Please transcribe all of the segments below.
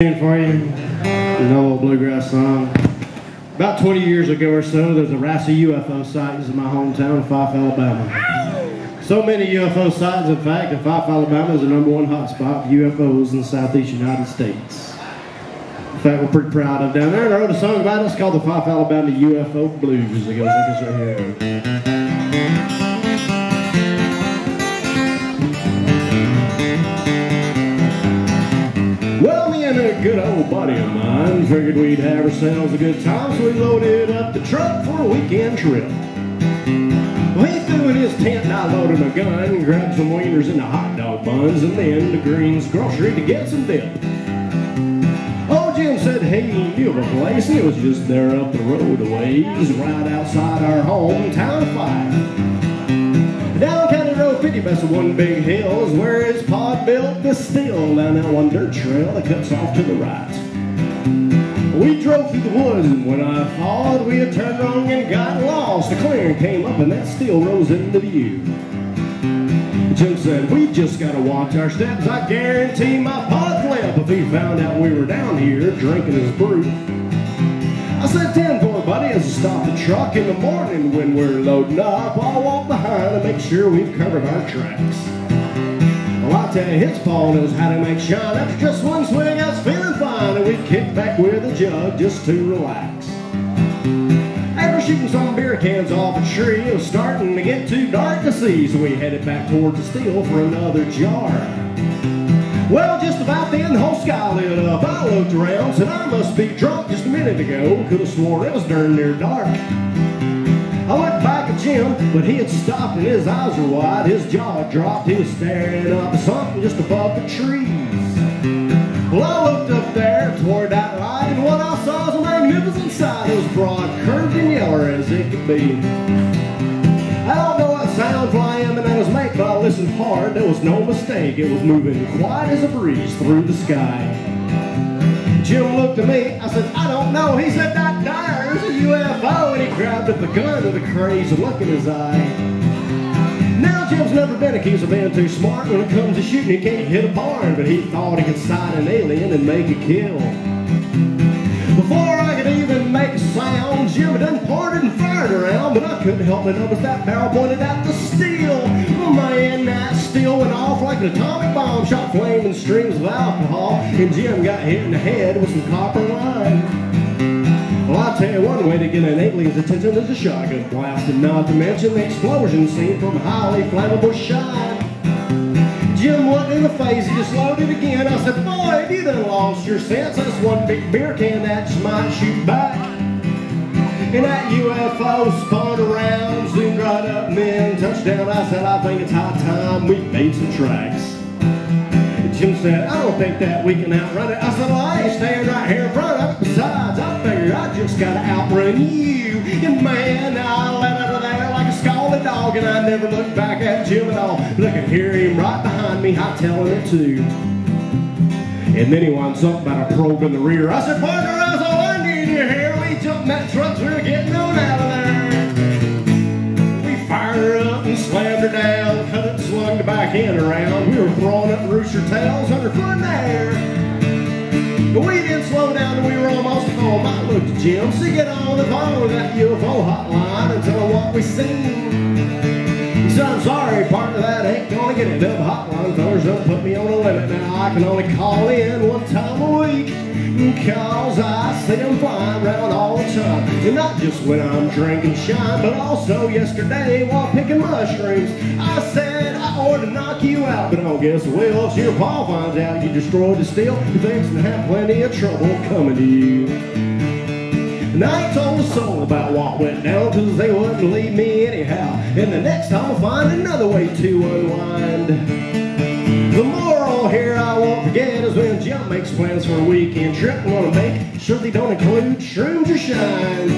For you, an old bluegrass song. About 20 years ago or so, there's a rash of UFO sightings in my hometown of Fyffe, Alabama. So many UFO sightings, in fact, that Fyffe, Alabama is the #1 hotspot for UFOs in the southeast United States. In fact, we're pretty proud of down there, and I wrote a song about it. It's called the Fyffe, Alabama UFO Blues. It goes like this right here. Well, me and a good old buddy of mine figured we'd have ourselves a good time, so we loaded up the truck for a weekend trip. Well, he threw in his tent and I loaded my gun, grabbed some wieners and the hot dog buns, and then to Green's Grocery to get some dip. Old Jim said, hey, he knew of a place, and it was just there up the road a ways, right outside our hometown of Fyffe. Down County Road 50, past one big hill, is where his pod built the still. Down that one dirt trail that cuts off to the right. We drove through the woods, and when I thought we had turned wrong and got lost, a clearing came up and that still rose into view. Jim said, we just gotta watch our steps. I guarantee my pod flip if he found out we were down here drinking his brew. I said, 10-4, buddy, as I stop the truck in the morning when we're loading up. I'll walk behind and make sure we've covered our tracks. Well, I'll tell you, his paw knows how to make shine. After just one swing, I was feeling fine, and we kicked back with a jug just to relax. After shooting some beer cans off a tree, it was starting to get too dark to see, so we headed back towards the still for another jar. Well, just about then, the whole sky lit up. I looked around, said I must be drunk just a minute ago. Could have sworn it was darn near dark. I looked back at Jim, but he had stopped and his eyes were wide. His jaw dropped, he was staring up at something just above the trees. Well, I looked up there toward that light, and what I saw was a magnificent sight. It was broad, curved, and yeller as it could be. I don't know what sound flying and that was made, but I listened hard. There was no mistake. It was moving quiet as a breeze through the sky. Jim looked at me. I said, I don't know. He said, that there's a UFO, and he grabbed up the gun with a crazy look in his eye. Now Jim's never been accused of being too smart. When it comes to shooting, he can't hit a barn, but he thought he could sight an alien and make a kill. Before I could even make a sound, Jim had done pointed and fired around, but I couldn't help but notice that barrel pointed at the steel. Oh man, that steel went off like an atomic bomb, shot flaming streams of alcohol, and Jim got hit in the head with some copper line. Well, I'll tell you one way to get an alien's attention is a shotgun blast, and not to mention the explosion seen from highly flammable shine. Jim looked in the face, he just loaded again. I said, boy, you done lost your sense. That's one big beer can that you might shoot back. And that UFO spun around, zoomed right up, and then touchdown. I said, I think it's high time we made some tracks. And Jim said, I don't think that we can outrun it. I said, well, I ain't staying right here in front of it. Besides, I figured I just gotta outrun you. And man, I let out of there like a scalded dog, and I never looked back at Jim at all. Look and hear him right behind me, hightailing it too. And then he winds up about a probe in the rear. I said, partner, I was all I need you here. We jumped in that truck, so we were getting on out of there. We fired her up and slammed her down, cut it and slung the back end around. We were throwing up rooster tails underfoot in the air. But we didn't slow down until we were almost home. I looked at Jim, so get on the phone with that UFO hotline and tell him what we seen. He said, I'm sorry, partner, that ain't gonna get it. Them hotline fellas don't put me on a limit. Now I can only call in one time a week, cause I see them flying around all the time. And not just when I'm drinking shine, but also yesterday while picking mushrooms. I said I ought to knock you out, but I don't guess I will. If your pa finds out you destroyed the steel, he thinks to have plenty of trouble coming to you. And I ain't told a soul about what went down, cause they wouldn't believe me anyhow. And the next time I'll find another way to unwind. The moral here I won't forget is when Jim makes plans for a weekend trip, I'm gonna make sure they don't include shrooms or shine.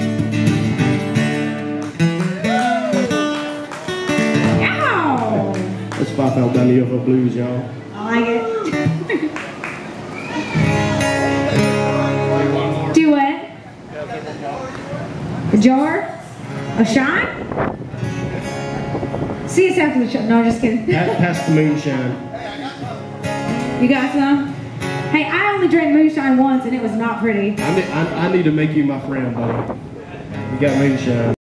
Ow! That's Fyffe, Alabama UFO Blues, y'all. I like it. Do what? A jar? A shine? See us after the show. No, just kidding. Pass the moonshine. You got some? Hey, I only drank moonshine once and it was not pretty. I need to make you my friend, buddy. You got moonshine.